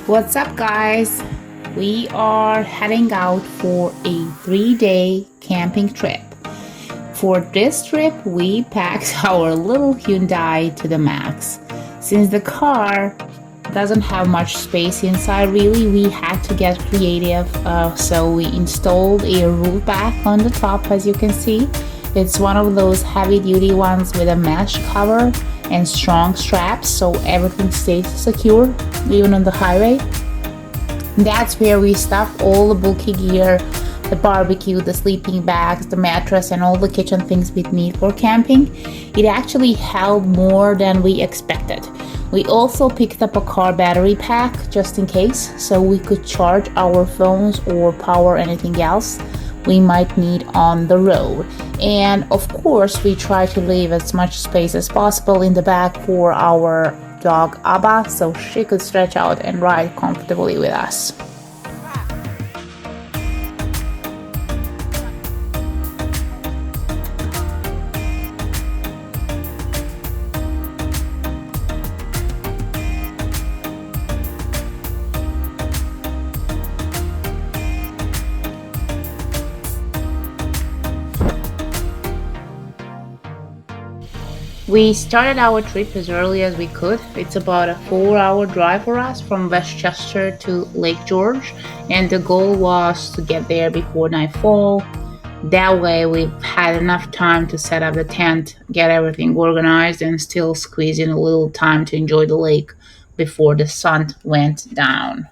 What's up, guys? We are heading out for a 3-day camping trip. For this trip, we packed our little Hyundai to the max. Since the car doesn't have much space inside, really, we had to get creative. So we installed a roof back on the top, as you can see. It's one of those heavy duty ones with a mesh cover and strong straps so everything stays secure, even on the highway. That's where we stuffed all the bulky gear, the barbecue, the sleeping bags, the mattress, and all the kitchen things we need for camping. It actually held more than we expected. We also picked up a car battery pack just in case, so we could charge our phones or power anything else we might need on the road. And of course, we try to leave as much space as possible in the back for our dog Abba so she could stretch out and ride comfortably with us. We started our trip as early as we could. It's about a 4-hour drive for us from Westchester to Lake George, and the goal was to get there before nightfall. That way, we've had enough time to set up the tent, get everything organized, and still squeeze in a little time to enjoy the lake before the sun went down.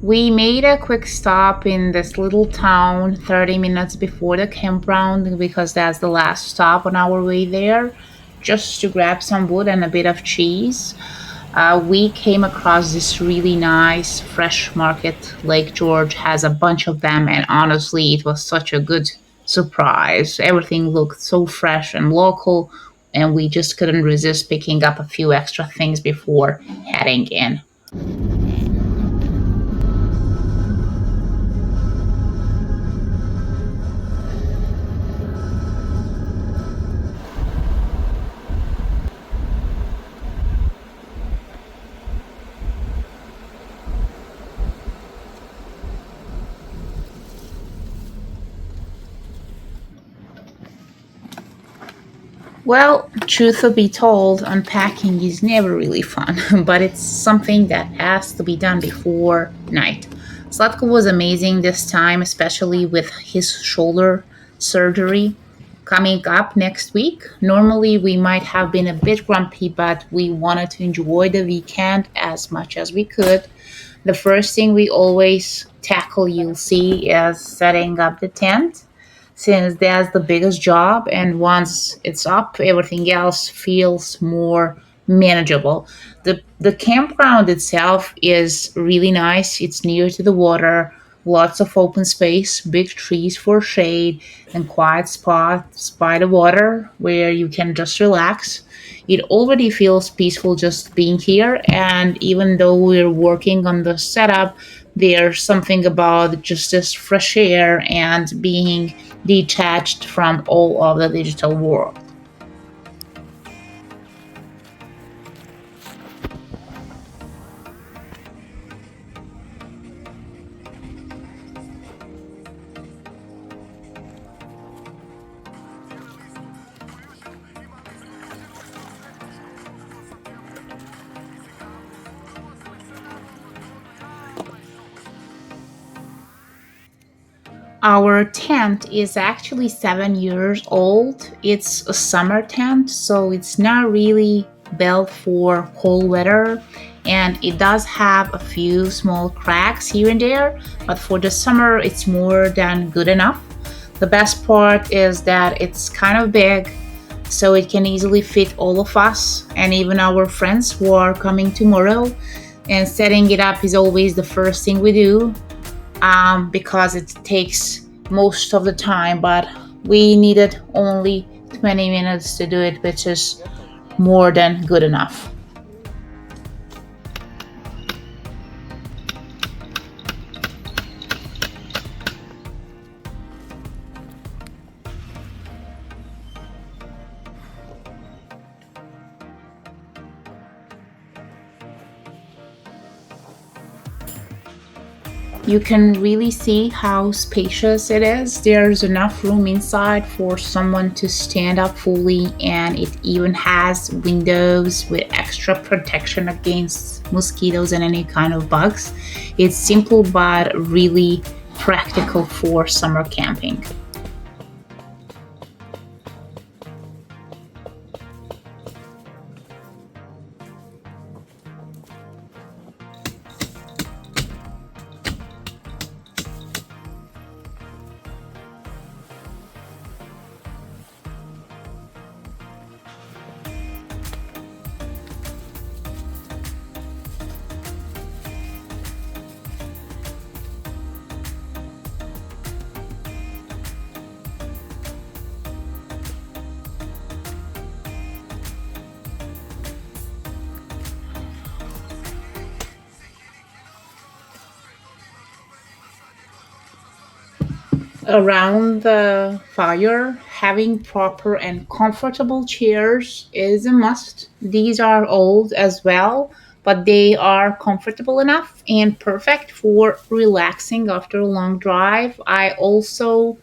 We made a quick stop in this little town 30 minutes before the campground because that's the last stop on our way there, just to grab some wood and a bit of cheese. We came across this really nice fresh market. Lake George has a bunch of them, and honestly, it was such a good surprise. Everything looked so fresh and local, and we just couldn't resist picking up a few extra things before heading in. Well, truth to be told, unpacking is never really fun, but it's something that has to be done before night. Zlatko was amazing this time, especially with his shoulder surgery coming up next week. Normally, we might have been a bit grumpy, but we wanted to enjoy the weekend as much as we could. The first thing we always tackle, you'll see, is setting up the tent since that's the biggest job, and once it's up everything else feels more manageable. The campground itself is really nice. It's near to the water, lots of open space, big trees for shade, and quiet spots by the water where you can just relax. It already feels peaceful just being here, and even though we're working on the setup, there's something about just this fresh air and being detached from all of the digital world. Our tent is actually 7 years old. It's a summer tent, so it's not really built for cold weather, and it does have a few small cracks here and there, but for the summer, it's more than good enough. The best part is that it's kind of big, so it can easily fit all of us and even our friends who are coming tomorrow. And setting it up is always the first thing we do because it takes most of the time, but we needed only 20 minutes to do it, which is more than good enough. You can really see how spacious it is. There's enough room inside for someone to stand up fully, and it even has windows with extra protection against mosquitoes and any kind of bugs. It's simple but really practical for summer camping. Around the fire, having proper and comfortable chairs is a must. These are old as well, but they are comfortable enough and perfect for relaxing after a long drive. I also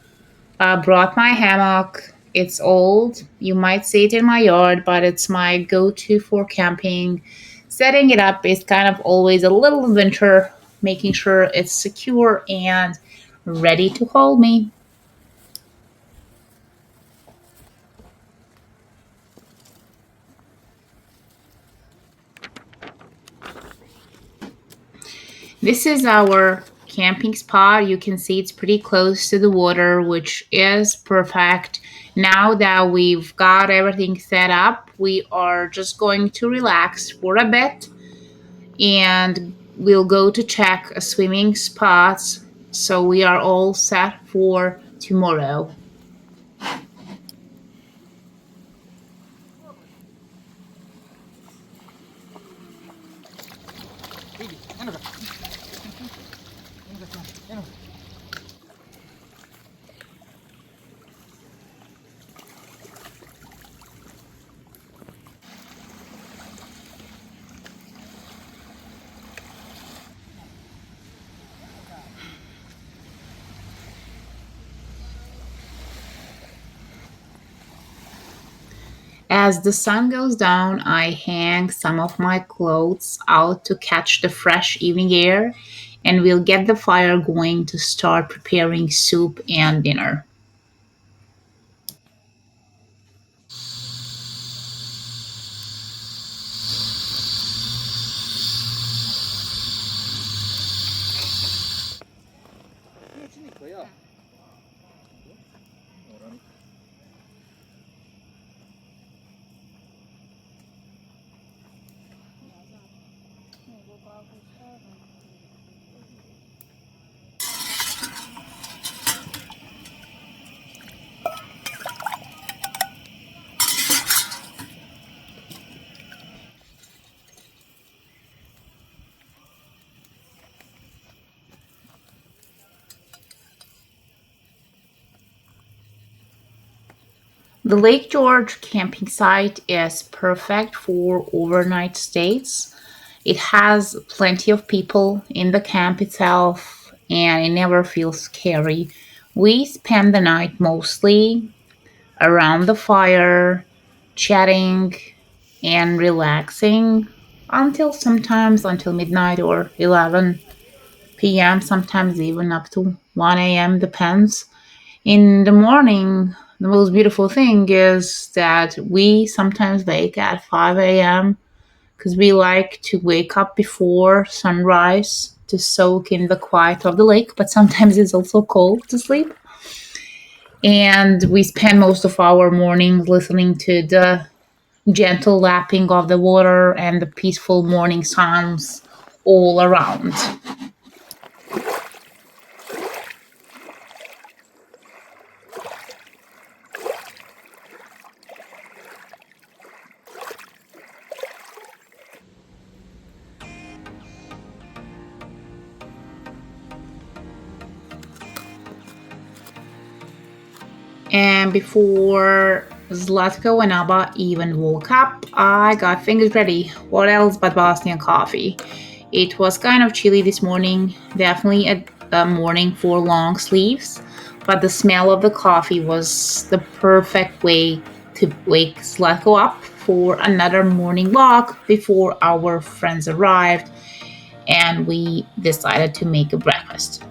brought my hammock. It's old. You might see it in my yard, but it's my go to for camping. Setting it up is kind of always a little adventure, making sure it's secure and ready to hold me. This is our camping spot. You can see it's pretty close to the water, which is perfect. Now that we've got everything set up, we are just going to relax for a bit and we'll go to check a swimming spot. So we are all set for tomorrow. As the sun goes down, I hang some of my clothes out to catch the fresh evening air, and we'll get the fire going to start preparing soup and dinner. The Lake George camping site is perfect for overnight stays. It has plenty of people in the camp itself and it never feels scary. We spend the night mostly around the fire, chatting and relaxing until sometimes until midnight or 11 p.m., sometimes even up to 1 a.m. depends. In the morning, the most beautiful thing is that we sometimes wake at 5 a.m. because we like to wake up before sunrise to soak in the quiet of the lake, but sometimes it's also cold to sleep. And we spend most of our mornings listening to the gentle lapping of the water and the peaceful morning sounds all around. And before Zlatko and Abba even woke up, I got things ready. What else but Bosnian coffee? It was kind of chilly this morning, definitely a the morning for long sleeves, but the smell of the coffee was the perfect way to wake Zlatko up for another morning walk before our friends arrived and we decided to make a breakfast.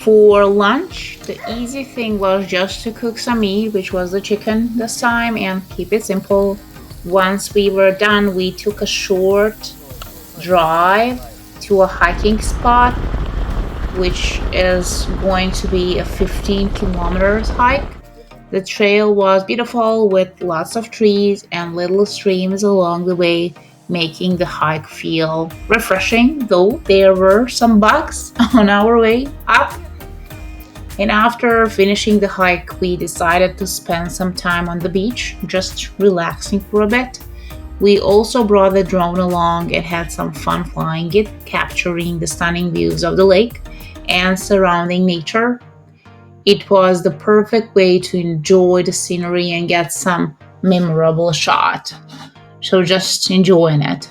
For lunch, the easy thing was just to cook some meat, which was the chicken this time, and keep it simple. Once we were done, we took a short drive to a hiking spot, which is going to be a 15 kilometers hike. The trail was beautiful with lots of trees and little streams along the way, making the hike feel refreshing, though there were some bugs on our way up. And after finishing the hike, we decided to spend some time on the beach, just relaxing for a bit. We also brought the drone along and had some fun flying it, capturing the stunning views of the lake and surrounding nature. It was the perfect way to enjoy the scenery and get some memorable shot. So just enjoying it.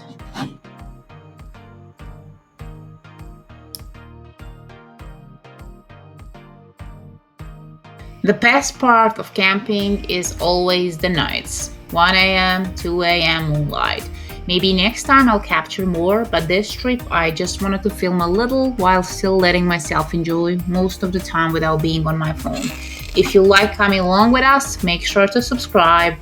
The best part of camping is always the nights. 1 a.m., 2 a.m. moonlight. Maybe next time I'll capture more, but this trip I just wanted to film a little while still letting myself enjoy most of the time without being on my phone. If you like coming along with us, make sure to subscribe.